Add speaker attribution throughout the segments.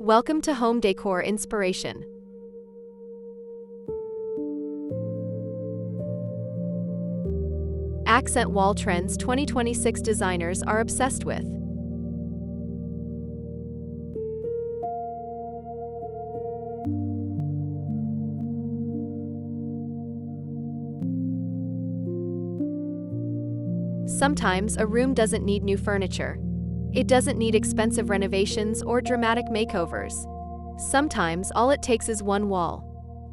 Speaker 1: Welcome to Home Decor Inspiration. Accent wall trends 2026 designers are obsessed with. Sometimes a room doesn't need new furniture. It doesn't need expensive renovations or dramatic makeovers. Sometimes all it takes is one wall.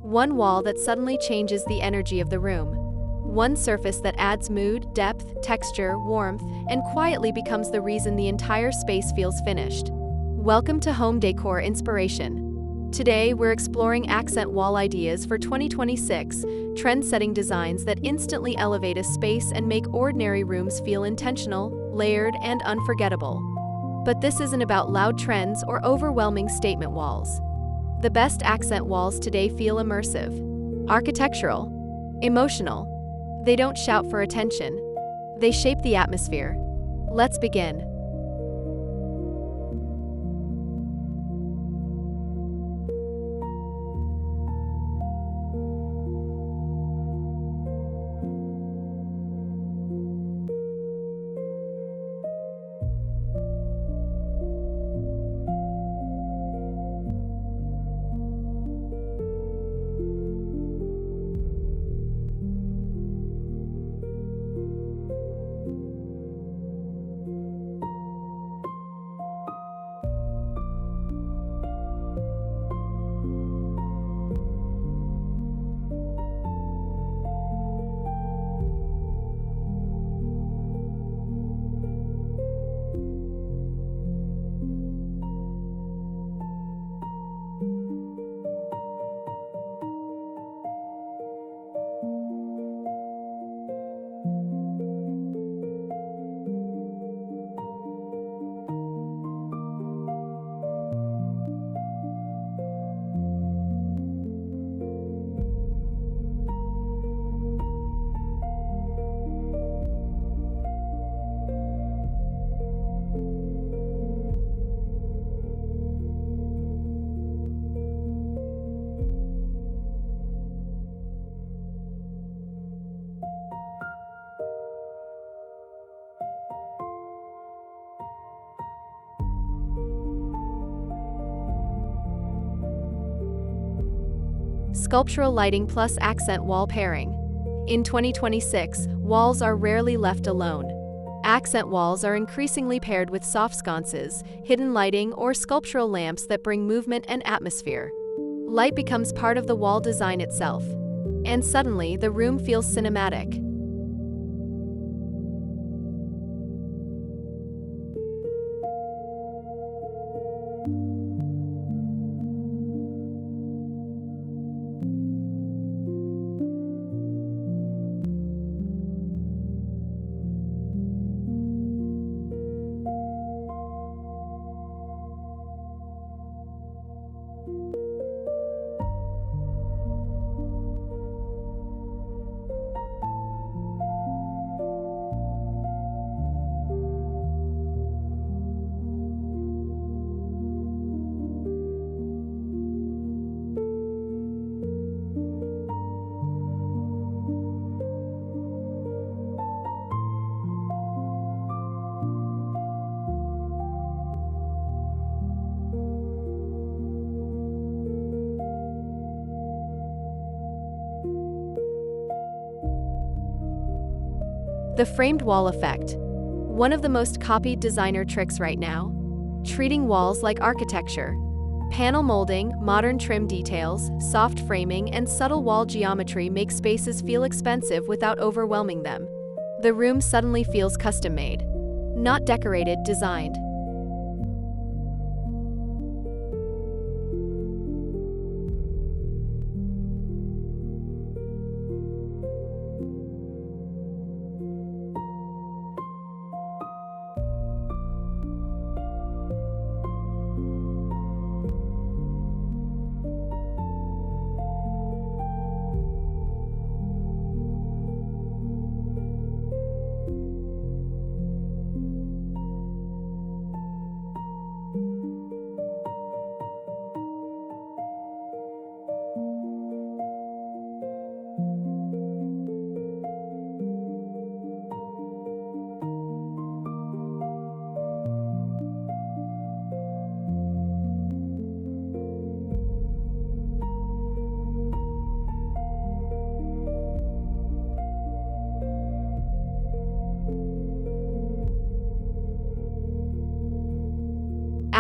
Speaker 1: One wall that suddenly changes the energy of the room. One surface that adds mood, depth, texture, warmth, and quietly becomes the reason the entire space feels finished. Welcome to Home Decor Inspiration. Today, we're exploring accent wall ideas for 2026, trend-setting designs that instantly elevate a space and make ordinary rooms feel intentional, layered, and unforgettable. But this isn't about loud trends or overwhelming statement walls. The best accent walls today feel immersive, architectural, emotional. They don't shout for attention. They shape the atmosphere. Let's begin. Sculptural lighting plus accent wall pairing. In 2026, walls are rarely left alone. Accent walls are increasingly paired with soft sconces, hidden lighting, or sculptural lamps that bring movement and atmosphere. Light becomes part of the wall design itself. And suddenly, the room feels cinematic. The framed wall effect. One of the most copied designer tricks right now. Treating walls like architecture. Panel molding, modern trim details, soft framing, and subtle wall geometry make spaces feel expensive without overwhelming them. The room suddenly feels custom-made. Not decorated, designed.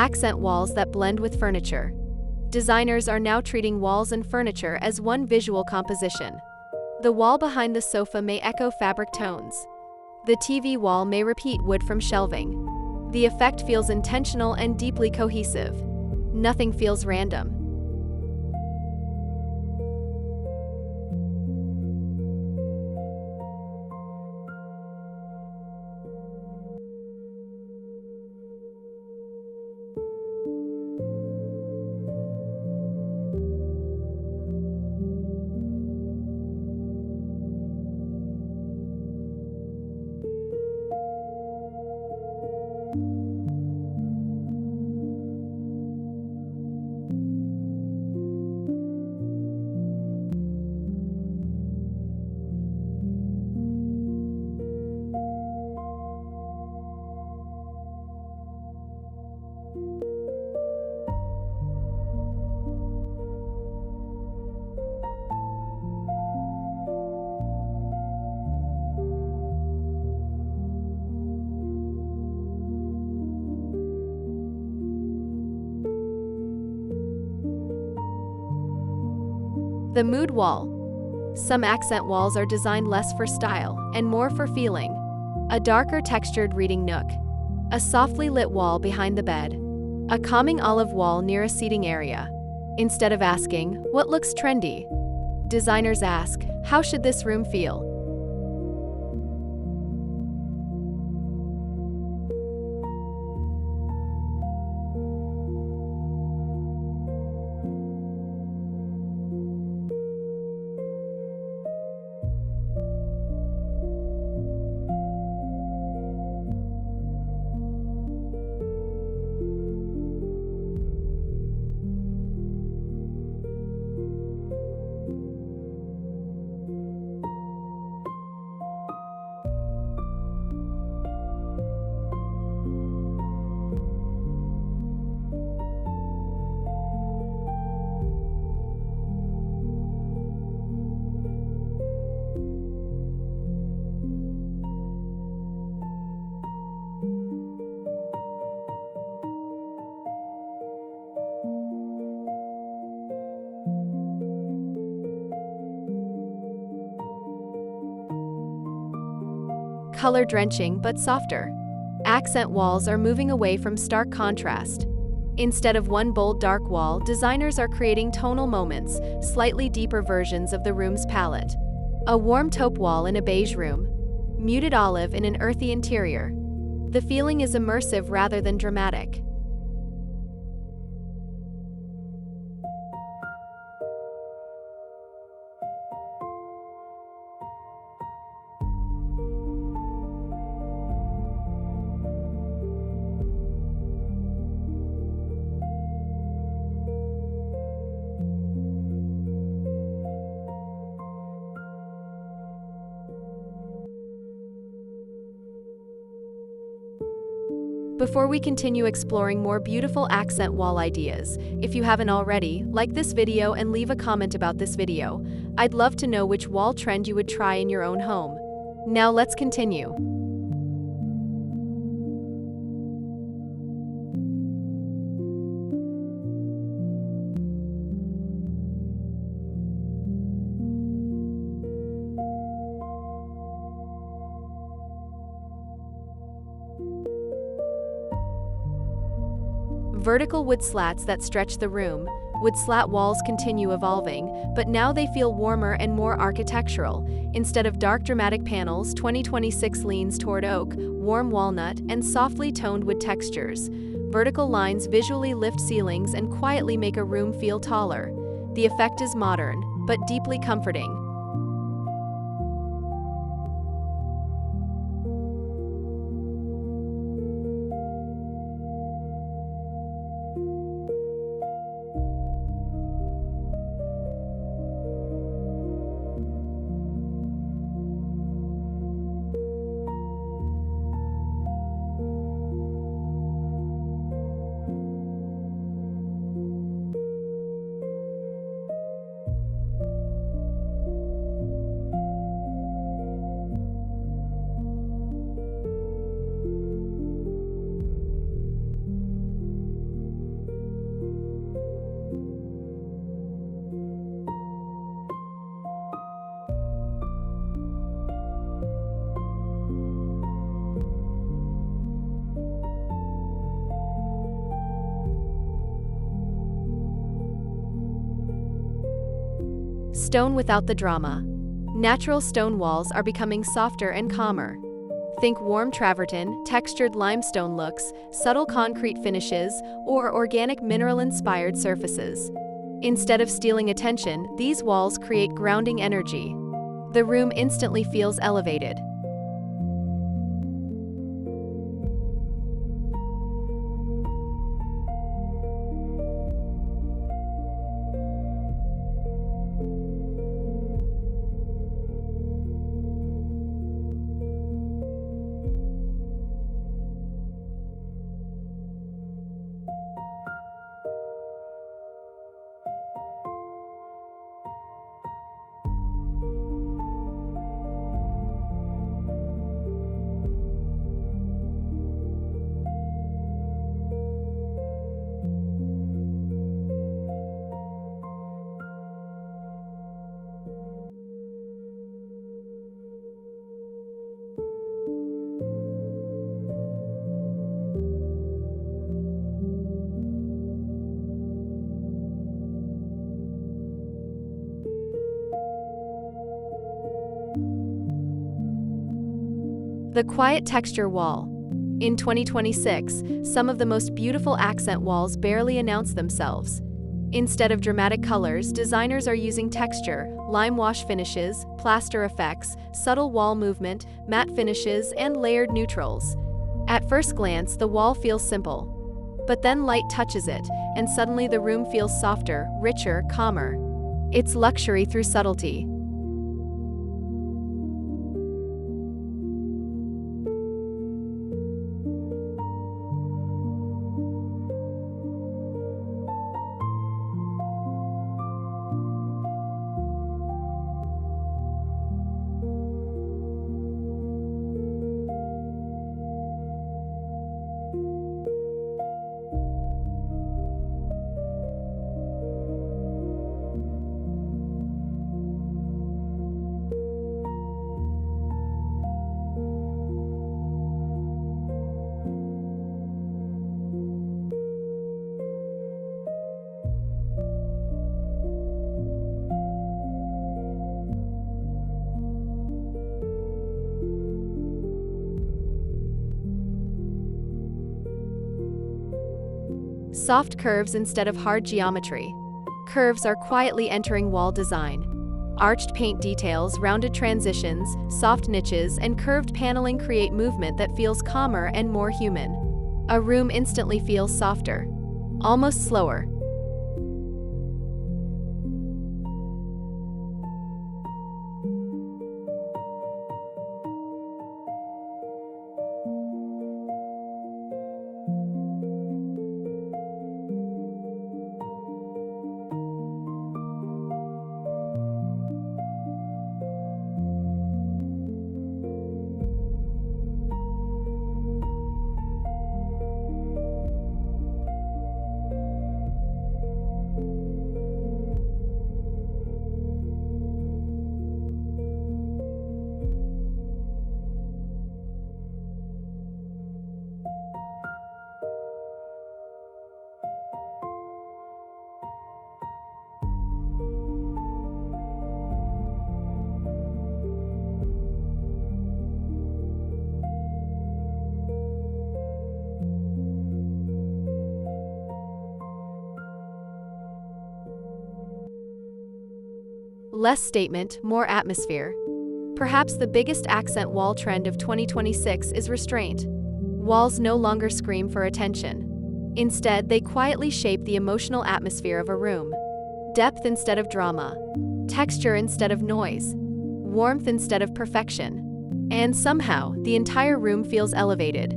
Speaker 1: Accent walls that blend with furniture. Designers are now treating walls and furniture as one visual composition. The wall behind the sofa may echo fabric tones. The TV wall may repeat wood from shelving. The effect feels intentional and deeply cohesive. Nothing feels random. The mood wall. Some accent walls are designed less for style and more for feeling. A darker textured reading nook. A softly lit wall behind the bed. A calming olive wall near a seating area. Instead of asking, "What looks trendy?" designers ask, "How should this room feel?" Color drenching but softer. Accent walls are moving away from stark contrast. Instead of one bold dark wall, designers are creating tonal moments, slightly deeper versions of the room's palette. A warm taupe wall in a beige room. Muted olive in an earthy interior. The feeling is immersive rather than dramatic. Before we continue exploring more beautiful accent wall ideas, if you haven't already, like this video and leave a comment about this video. I'd love to know which wall trend you would try in your own home. Now let's continue. Vertical wood slats that stretch the room. Wood slat walls continue evolving, but now they feel warmer and more architectural. Instead of dark dramatic panels, 2026 leans toward oak, warm walnut, and softly toned wood textures. Vertical lines visually lift ceilings and quietly make a room feel taller. The effect is modern, but deeply comforting. Stone without the drama. Natural stone walls are becoming softer and calmer. Think warm travertine, textured limestone looks, subtle concrete finishes, or organic mineral-inspired surfaces. Instead of stealing attention, these walls create grounding energy. The room instantly feels elevated. The quiet texture wall. In 2026, some of the most beautiful accent walls barely announce themselves. Instead of dramatic colors, designers are using texture, lime wash finishes, plaster effects, subtle wall movement, matte finishes, and layered neutrals. At first glance, the wall feels simple. But then light touches it, and suddenly the room feels softer, richer, calmer. It's luxury through subtlety. Soft curves instead of hard geometry. Curves are quietly entering wall design. Arched paint details, rounded transitions, soft niches, and curved paneling create movement that feels calmer and more human. A room instantly feels softer, almost slower. Less statement, more atmosphere. Perhaps the biggest accent wall trend of 2026 is restraint. Walls no longer scream for attention. Instead, they quietly shape the emotional atmosphere of a room. Depth instead of drama. Texture instead of noise. Warmth instead of perfection. And somehow, the entire room feels elevated.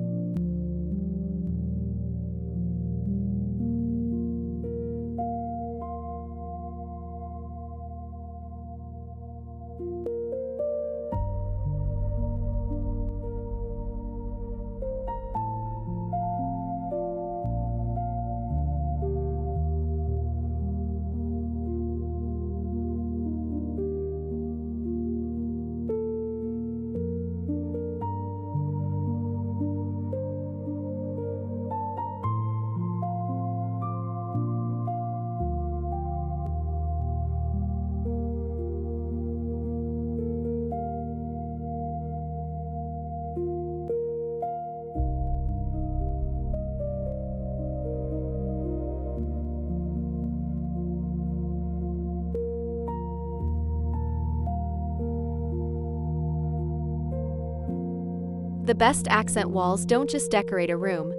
Speaker 1: The best accent walls don't just decorate a room.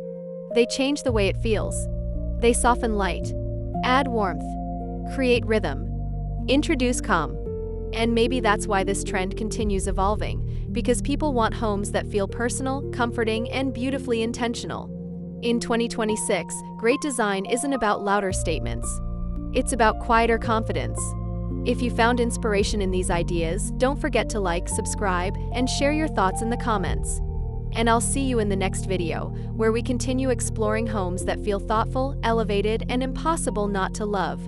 Speaker 1: They change the way it feels. They soften light, add warmth, create rhythm, introduce calm. And maybe that's why this trend continues evolving, because people want homes that feel personal, comforting, and beautifully intentional. In 2026, great design isn't about louder statements. It's about quieter confidence. If you found inspiration in these ideas, don't forget to like, subscribe, and share your thoughts in the comments. And I'll see you in the next video, where we continue exploring homes that feel thoughtful, elevated, and impossible not to love.